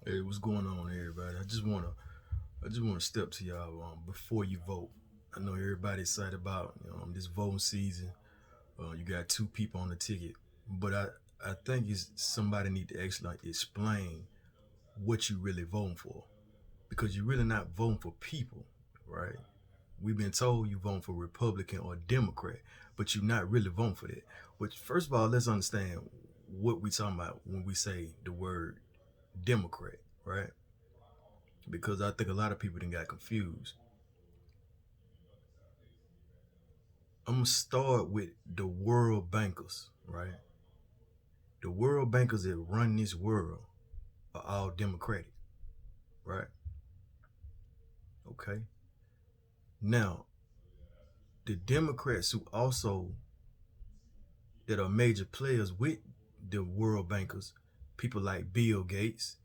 Hey, what's going on, everybody? I just wanna step to y'all before you vote. I know everybody's excited about this voting season. You got two people on the ticket, but I think it's somebody need to actually like explain what you really voting for, because you're really not voting for people, right? We've been told you voting for Republican or Democrat, but you're not really voting for that. But first of all, let's understand what we talking about when we say the word Democrat, right? Because I think a lot of people didn't got confused. I'm gonna start with the world bankers, right? The world bankers that run this world are all Democratic, right? Okay. Now, the Democrats who also that are major players with the world bankers, people like Bill Gates,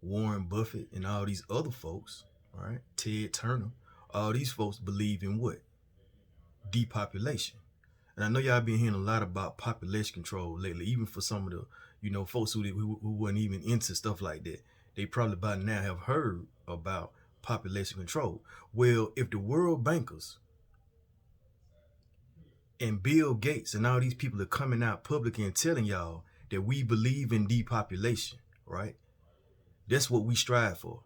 Warren Buffett, and all these other folks, right? Ted Turner, all these folks believe in what? Depopulation. And I know y'all been hearing a lot about population control lately, even for some of the, folks who weren't even into stuff like that. They probably by now have heard about population control. Well, if the world bankers and Bill Gates and all these people are coming out publicly and telling y'all that we believe in depopulation, right? That's what we strive for.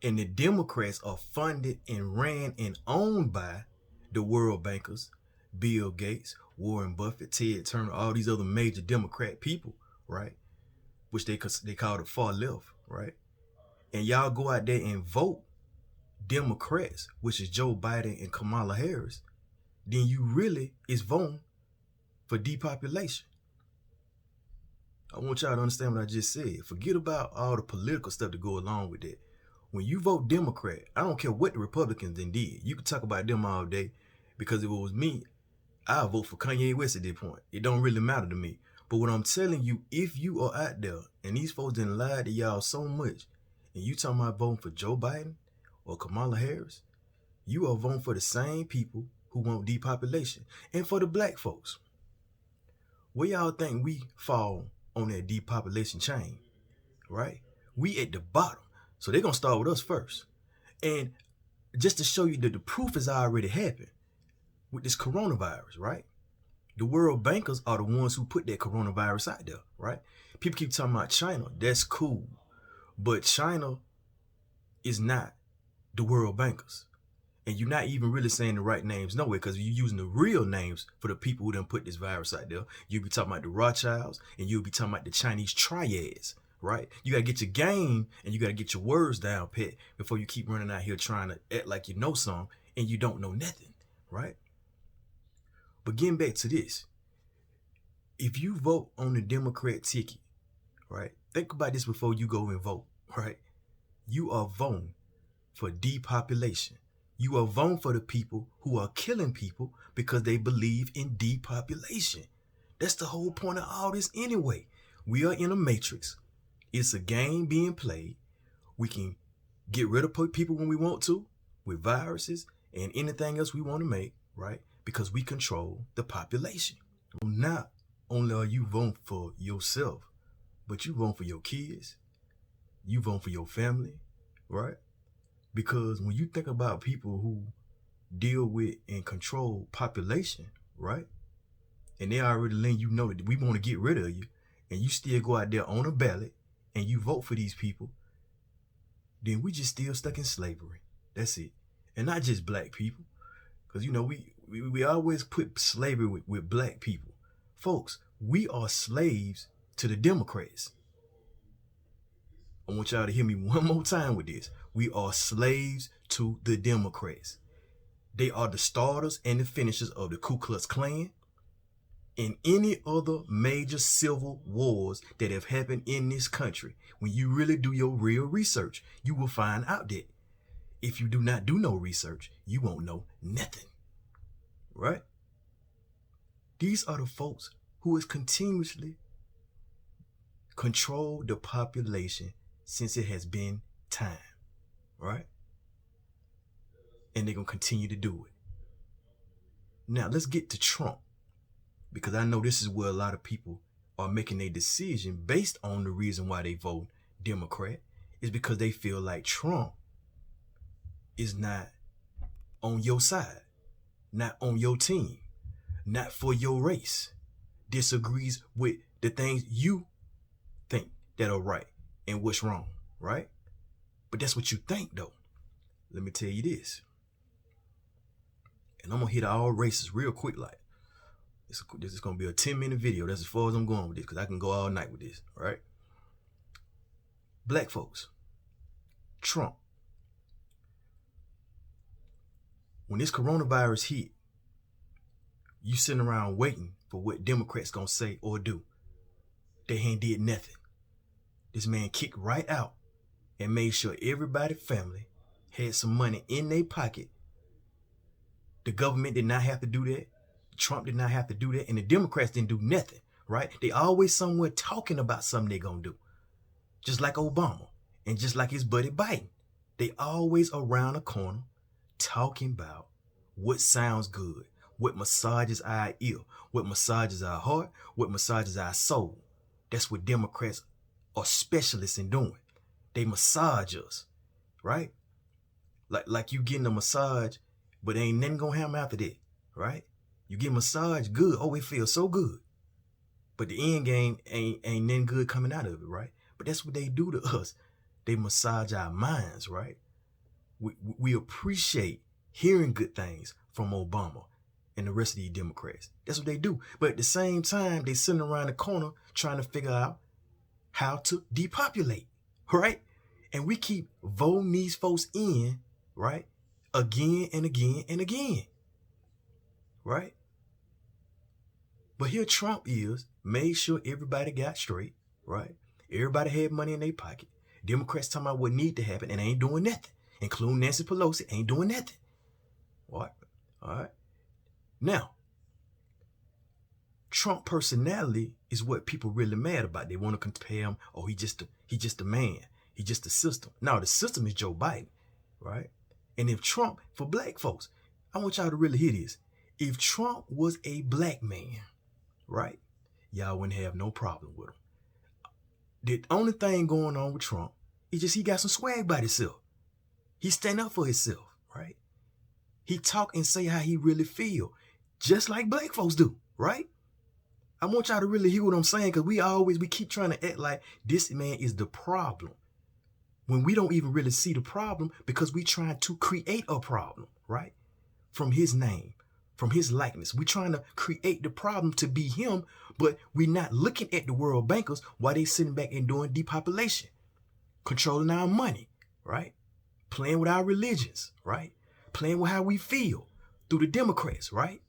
And the Democrats are funded and ran and owned by the world bankers, Bill Gates, Warren Buffett, Ted Turner, all these other major Democrat people, right? Which they call the far left, right? And y'all go out there and vote Democrats, which is Joe Biden and Kamala Harris, then you really is voting for depopulation. I want y'all to understand what I just said. Forget about all the political stuff to go along with that. When you vote Democrat, I don't care what the Republicans then did. You can talk about them all day, because if it was me, I'll vote for Kanye West at this point. It don't really matter to me. But what I'm telling you, if you are out there and these folks didn't lie to y'all so much, and you talking about voting for Joe Biden or Kamala Harris, you are voting for the same people who want depopulation. And for the black folks, where y'all think we fall on that depopulation chain, right? We at the bottom. So they're gonna start with us first. And just to show you that the proof has already happened with this coronavirus, right? The world bankers are the ones who put that coronavirus out there, right? People keep talking about China. That's cool. But China is not the world bankers. And you're not even really saying the right names nowhere, because you're using the real names for the people who done put this virus out there. You'll be talking about the Rothschilds, and you'll be talking about the Chinese triads, right? You gotta get your game and you gotta get your words down, pet, before you keep running out here trying to act like you know something and you don't know nothing, right? But getting back to this, if you vote on the Democrat ticket, right? Think about this before you go and vote, right? You are voting for depopulation. You are voting for the people who are killing people because they believe in depopulation. That's the whole point of all this anyway. We are in a matrix. It's a game being played. We can get rid of people when we want to with viruses and anything else we want to make, right? Because we control the population. Not only are you voting for yourself, but you vote for your kids, you vote for your family, right? Because when you think about people who deal with and control population, right? And they already letting you know that we want to get rid of you, and you still go out there on a ballot and you vote for these people, then we just still stuck in slavery. That's it. And not just black people. Because we always put slavery with black people. Folks, we are slaves to the Democrats. I want y'all to hear me one more time with this. We are slaves to the Democrats. They are the starters and the finishers of the Ku Klux Klan and any other major civil wars that have happened in this country. When you really do your real research, you will find out that if you do not do no research, you won't know nothing. Right? These are the folks who has continuously controlled the population since it has been time. Right? And they're going to continue to do it. Now, let's get to Trump, because I know this is where a lot of people are making a decision based on the reason why they vote Democrat is because they feel like Trump is not on your side, not on your team, not for your race, disagrees with the things you think that are right and what's wrong, right? But that's what you think, though. Let me tell you this. And I'm going to hit all races real quick. Like, this is going to be a 10-minute video. That's as far as I'm going with this, because I can go all night with this, all right? Black folks, Trump. When this coronavirus hit, you sitting around waiting for what Democrats going to say or do. They ain't did nothing. This man kicked right out and made sure everybody's family had some money in their pocket. The government did not have to do that. Trump did not have to do that. And the Democrats didn't do nothing, right? They always somewhere talking about something they're going to do. Just like Obama and just like his buddy Biden. They always around the corner talking about what sounds good, what massages our ear, what massages our heart, what massages our soul. That's what Democrats are specialists in doing. They massage us, right? Like you getting a massage, but ain't nothing gonna happen after that, right? You get massage, good. Oh, it feels so good. But the end game ain't nothing good coming out of it, right? But that's what they do to us. They massage our minds, right? We appreciate hearing good things from Obama and the rest of these Democrats. That's what they do. But at the same time, they sitting around the corner trying to figure out how to depopulate, right? And we keep voting these folks in, right? Again and again and again, right? But here Trump is, made sure everybody got straight, right? Everybody had money in their pocket. Democrats talking about what need to happen and ain't doing nothing, including Nancy Pelosi, ain't doing nothing. What? All right. Now, Trump personality is what people really mad about. They want to compare him. Oh, he just a man. He just a system. Now, the system is Joe Biden, right? And if Trump, for black folks, I want y'all to really hear this. If Trump was a black man, right, y'all wouldn't have no problem with him. The only thing going on with Trump is just he got some swag by himself. He stand up for himself, right? He talk and say how he really feel, just like black folks do, right? I want y'all to really hear what I'm saying, because we keep trying to act like this man is the problem when we don't even really see the problem, because we trying to create a problem, right? From his name, from his likeness. We trying to create the problem to be him, but we're not looking at the world bankers while they sitting back and doing depopulation, controlling our money, right? Playing with our religions, right? Playing with how we feel through the Democrats, right?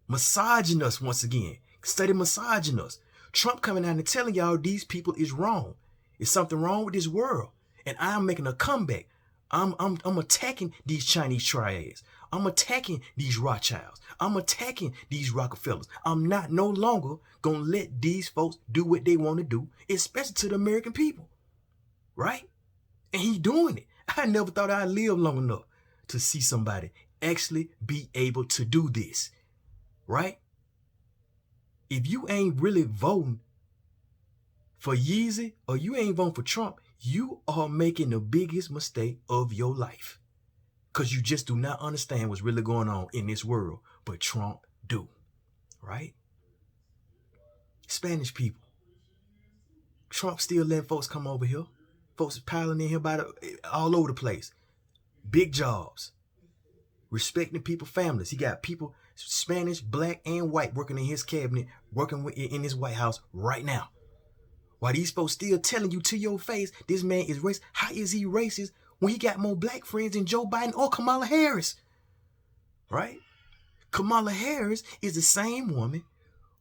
Massaging us once again. Steady massaging us. Trump coming out and telling y'all these people is wrong. There's something wrong with this world. And I'm making a comeback. I'm attacking these Chinese triads. I'm attacking these Rothschilds. I'm attacking these Rockefellers. I'm not no longer going to let these folks do what they want to do, especially to the American people. Right? And he's doing it. I never thought I'd live long enough to see somebody actually be able to do this. Right? If you ain't really voting for Yeezy or you ain't voting for Trump, you are making the biggest mistake of your life. Because you just do not understand what's really going on in this world. But Trump do. Right? Spanish people. Trump still letting folks come over here. Folks piling in here all over the place. Big jobs. Respecting people's families. He got people, Spanish, black, and white, working in his cabinet, working in his White House right now. While these folks still telling you to your face, this man is racist. How is he racist when he got more black friends than Joe Biden or Kamala Harris? Right? Kamala Harris is the same woman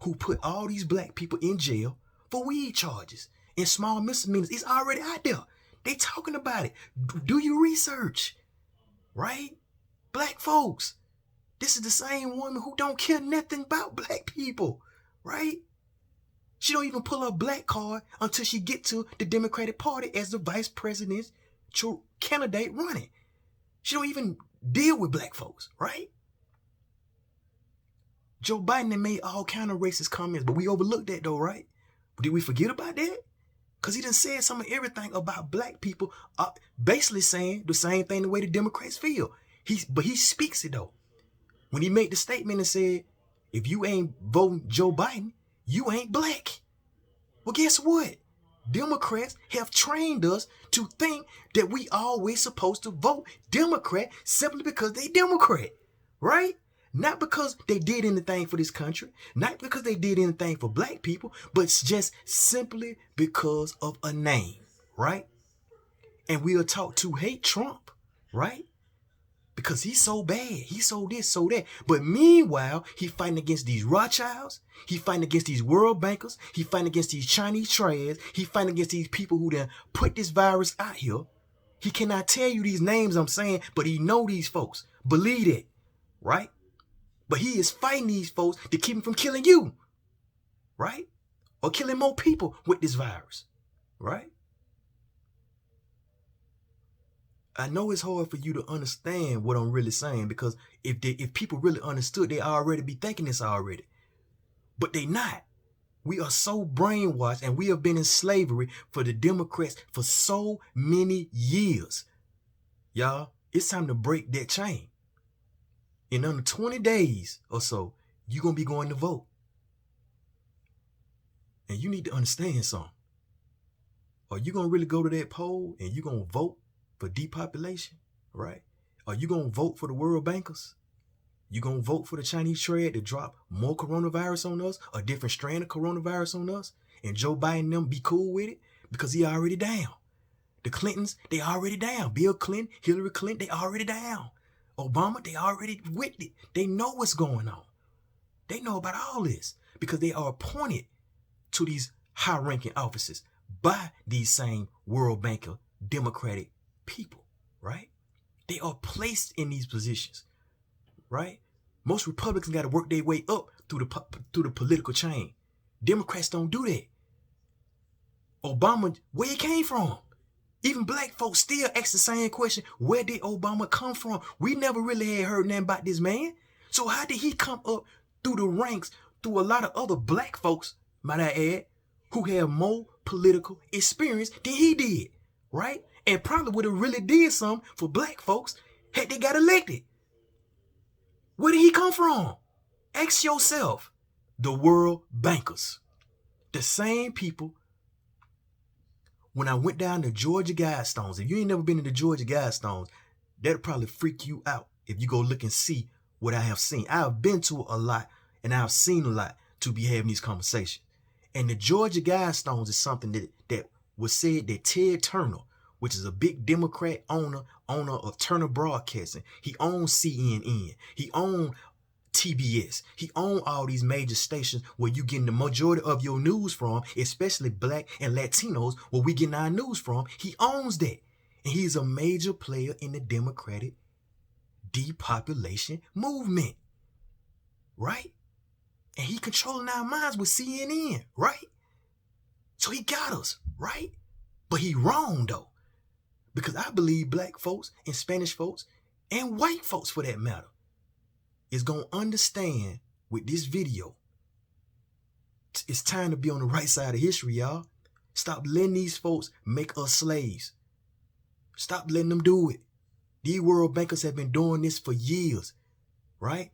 who put all these black people in jail for weed charges and small misdemeanors. It's already out there. They talking about it. Do your research. Right? Black folks. This is the same woman who don't care nothing about black people. Right? She don't even pull her black card until she get to the Democratic Party as the vice presidential candidate running. She don't even deal with black folks, right? Joe Biden made all kind of racist comments, but we overlooked that though, right? Did we forget about that? Because he done said some of everything about black people, basically saying the same thing the way the Democrats feel. But he speaks it though. When he made the statement and said, if you ain't voting Joe Biden, you ain't black. Well, guess what? Democrats have trained us to think that we always supposed to vote Democrat simply because they Democrat, right? Not because they did anything for this country, not because they did anything for black people, but just simply because of a name, right? And we are taught to hate Trump, right? Because he's so bad, he's so this, so that. But meanwhile, he fighting against these Rothschilds, he fighting against these world bankers, he fighting against these Chinese trash, he fighting against these people who done put this virus out here. He cannot tell you these names I'm saying, but he know these folks. Believe it, right? But he is fighting these folks to keep him from killing you, right? Or killing more people with this virus, right? I know it's hard for you to understand what I'm really saying, because if people really understood, they already be thinking this already. But they not. We are so brainwashed, and we have been in slavery for the Democrats for so many years. Y'all, it's time to break that chain. In under 20 days or so, you're going to be going to vote. And you need to understand something. Are you going to really go to that poll and you're going to vote for depopulation, right? Are you going to vote for the world bankers? You going to vote for the Chinese trade to drop more coronavirus on us, a different strand of coronavirus on us, and Joe Biden and them be cool with it because he already down? The Clintons, they already down. Bill Clinton, Hillary Clinton, they already down. Obama, they already with it. They know what's going on. They know about all this because they are appointed to these high-ranking offices by these same World Banker Democratic people, right? They are placed in these positions, right? Most Republicans got to work their way up through the political chain. Democrats don't do that. Obama, where he came from? Even black folks still ask the same question: where did Obama come from? We never really had heard nothing about this man. So how did he come up through the ranks, through a lot of other black folks, might I add, who have more political experience than he did, right? And probably would have really did something for black folks had they got elected. Where did he come from? Ask yourself. The world bankers. The same people. When I went down to Georgia Guidestones, if you ain't never been to the Georgia Guidestones, that'll probably freak you out if you go look and see what I have seen. I have been to a lot and I've seen a lot to be having these conversations. And the Georgia Guidestones is something that was said that Ted Turner, which is a big Democrat owner of Turner Broadcasting, he owns CNN, he owns TBS, he owns all these major stations where you getting the majority of your news from, especially black and Latinos, where we getting our news from. He owns that. And he's a major player in the Democratic depopulation movement, right? And he controlling our minds with CNN, right? So he got us, right? But he wrong though. Because I believe black folks and Spanish folks and white folks for that matter is going to understand with this video. It's time to be on the right side of history, y'all. Stop letting these folks make us slaves. Stop letting them do it. These world bankers have been doing this for years, right?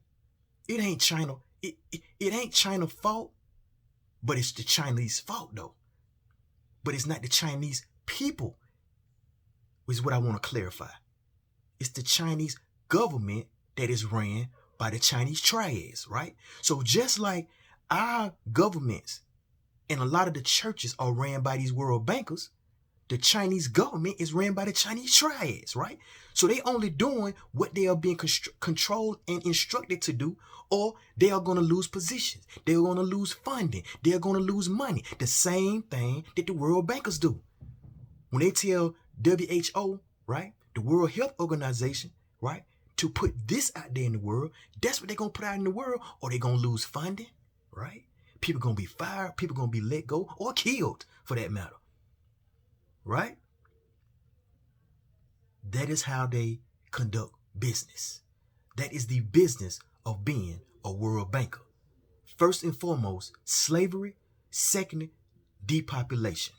It ain't China. It ain't China's fault, but it's the Chinese fault though. But it's not the Chinese people, which is what I want to clarify. It's the Chinese government that is ran by the Chinese triads, right? So just like our governments and a lot of the churches are ran by these world bankers, the Chinese government is ran by the Chinese triads, right? So they only doing what they are being controlled and instructed to do, or they are going to lose positions. They're going to lose funding. They're going to lose money. The same thing that the world bankers do. When they tell WHO, right, the World Health Organization, right, to put this out there in the world, that's what they're going to put out in the world, or they're going to lose funding, right? People going to be fired, people going to be let go, or killed for that matter, right? That is how they conduct business. That is the business of being a world banker. First and foremost, slavery. Second, depopulation.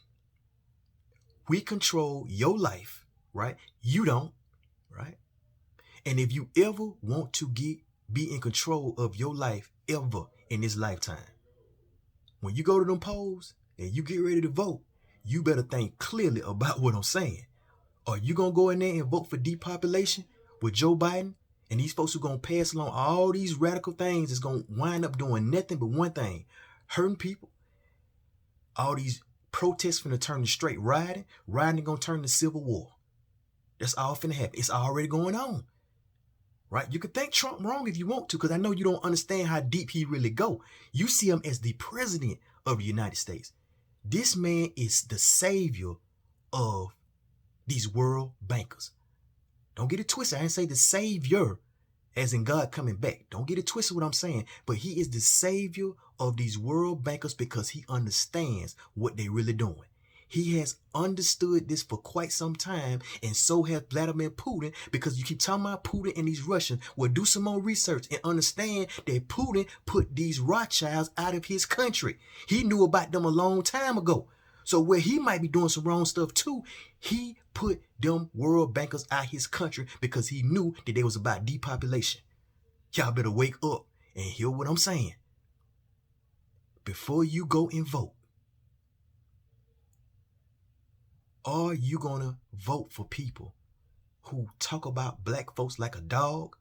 We control your life, right? You don't, right? And if you ever want to be in control of your life ever in this lifetime, when you go to them polls and you get ready to vote, you better think clearly about what I'm saying. Are you going to go in there and vote for depopulation with Joe Biden? And these folks who are going to pass along all these radical things is going to wind up doing nothing but one thing: hurting people. All these protests finna turn to straight rioting. Rioting going to turn to civil war. That's all finna happen. It's already going on. Right? You can think Trump wrong if you want to, because I know you don't understand how deep he really go. You see him as the president of the United States. This man is the savior of these world bankers. Don't get it twisted. I didn't say the savior as in God coming back. Don't get it twisted what I'm saying. But he is the savior of these world bankers because he understands what they really doing. He has understood this for quite some time, and so has Vladimir Putin, because you keep talking about Putin and these Russians. Well, do some more research and understand that Putin put these Rothschilds out of his country. He knew about them a long time ago. So where he might be doing some wrong stuff too, he put them world bankers out his country because he knew that they was about depopulation. Y'all better wake up and hear what I'm saying. Before you go and vote, are you gonna vote for people who talk about black folks like a dog,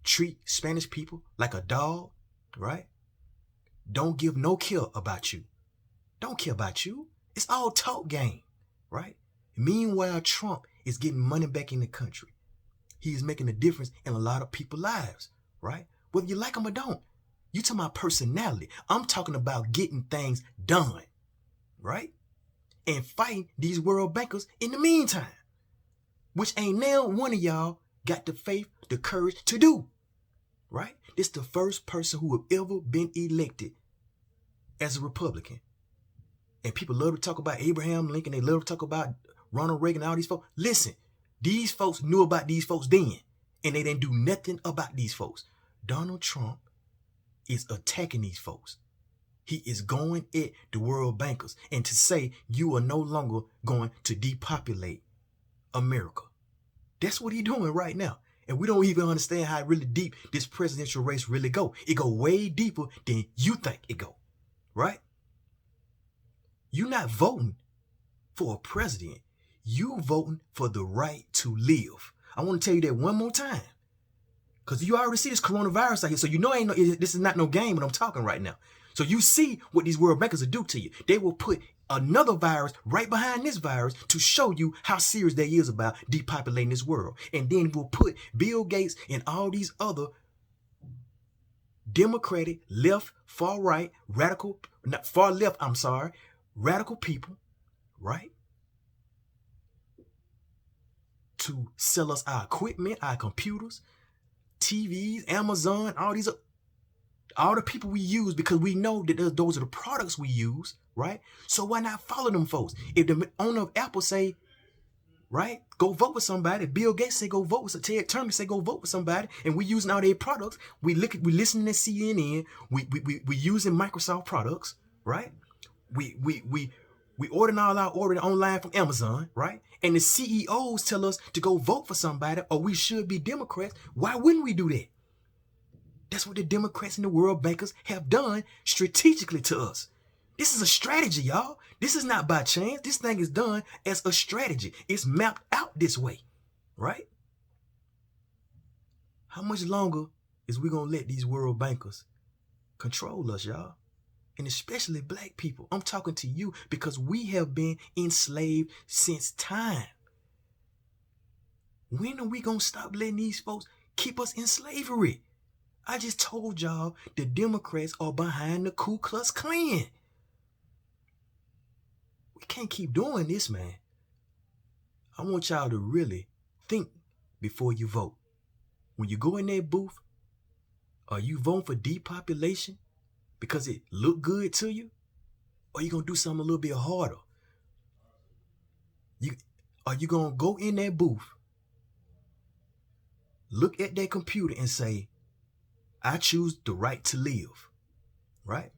treat Spanish people like a dog, right? Don't give no care about you. Don't care about you. It's all talk game, right? Meanwhile, Trump is getting money back in the country. He is making a difference in a lot of people's lives, right? Whether you like him or don't. You talking about personality. I'm talking about getting things done, right? And fighting these world bankers in the meantime, which ain't now one of y'all got the faith, the courage to do, right? This the first person who have ever been elected as a Republican. And people love to talk about Abraham Lincoln. They love to talk about Ronald Reagan and all these folks. Listen, these folks knew about these folks then, and they didn't do nothing about these folks. Donald Trump is attacking these folks. He is going at the world bankers and to say you are no longer going to depopulate America. That's what he's doing right now. And we don't even understand how really deep this presidential race really go. It go way deeper than you think it go, right? You're not voting for a president. You voting for the right to live. I want to tell you that one more time, because you already see this coronavirus out here. So you know this is not no game when I'm talking right now. So you see what these world bankers will do to you. They will put another virus right behind this virus to show you how serious they is about depopulating this world. And then we'll put Bill Gates and all these other Democratic, left, far right, radical, not far left, I'm sorry, radical people, right? To sell us our equipment, our computers, TVs, Amazon, all the people we use, because we know that those are the products we use, right? So why not follow them folks? If the owner of Apple say, right, go vote with somebody, Bill Gates say go vote with, Ted Turner say go vote with somebody, and we using all their products, we listening to CNN, we using Microsoft products, right? We ordering all our ordering online from Amazon, right? And the CEOs tell us to go vote for somebody, or we should be Democrats. Why wouldn't we do that? That's what the Democrats and the world bankers have done strategically to us. This is a strategy, y'all. This is not by chance. This thing is done as a strategy. It's mapped out this way, right? How much longer is we gonna let these world bankers control us, y'all? And especially black people. I'm talking to you because we have been enslaved since time. When are we gonna stop letting these folks keep us in slavery? I just told y'all the Democrats are behind the Ku Klux Klan. We can't keep doing this, man. I want y'all to really think before you vote. When you go in that booth, are you voting for depopulation because it look good to you? Or are you going to do something a little bit harder? Are you going to go in that booth, look at that computer and say, I choose the right to live, right?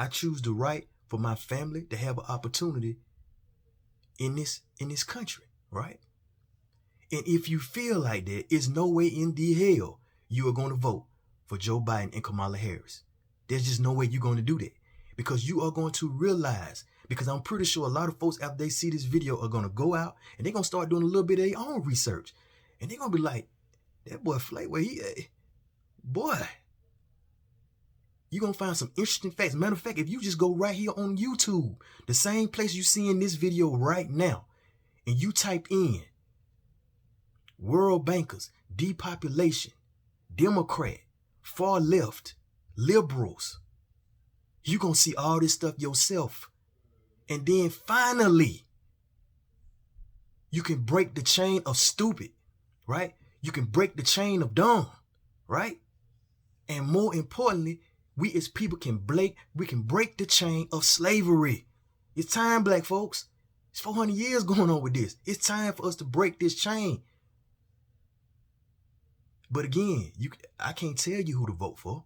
I choose the right for my family to have an opportunity in this country, right? And if you feel like that, it's no way in the hell you are going to vote for Joe Biden and Kamala Harris. There's just no way you're going to do that, because you are going to realize, because I'm pretty sure a lot of folks after they see this video are going to go out and they're going to start doing a little bit of their own research. And they're going to be like, that boy Flavor, boy, you're going to find some interesting facts. Matter of fact, if you just go right here on YouTube, the same place you see in this video right now, and you type in world bankers, depopulation, Democrat, far left, liberals, you're going to see all this stuff yourself. And then finally, you can break the chain of stupid, right? You can break the chain of dumb, right? And more importantly, we as people can break the chain of slavery. It's time, black folks. It's 400 years going on with this. It's time for us to break this chain. But again, I can't tell you who to vote for.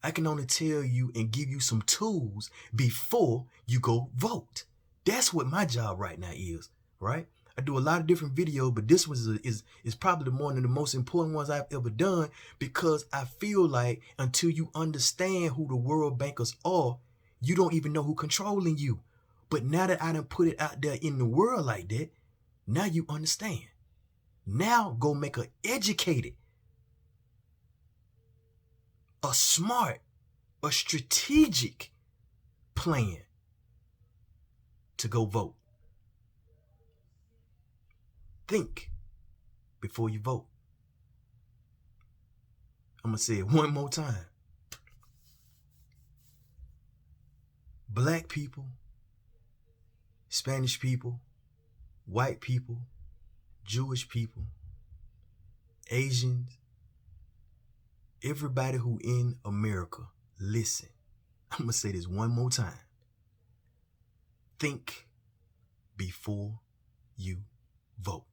I can only tell you and give you some tools before you go vote. That's what my job right now is, right? I do a lot of different videos, but this one is probably one of the most important ones I've ever done, because I feel like until you understand who the world bankers are, you don't even know who's controlling you. But now that I done put it out there in the world like that, now you understand. Now go make an educated, a smart, a strategic plan to go vote. Think before you vote. I'm going to say it one more time. Black people, Spanish people, white people, Jewish people, Asians, everybody who in America, listen. I'm going to say this one more time. Think before you vote.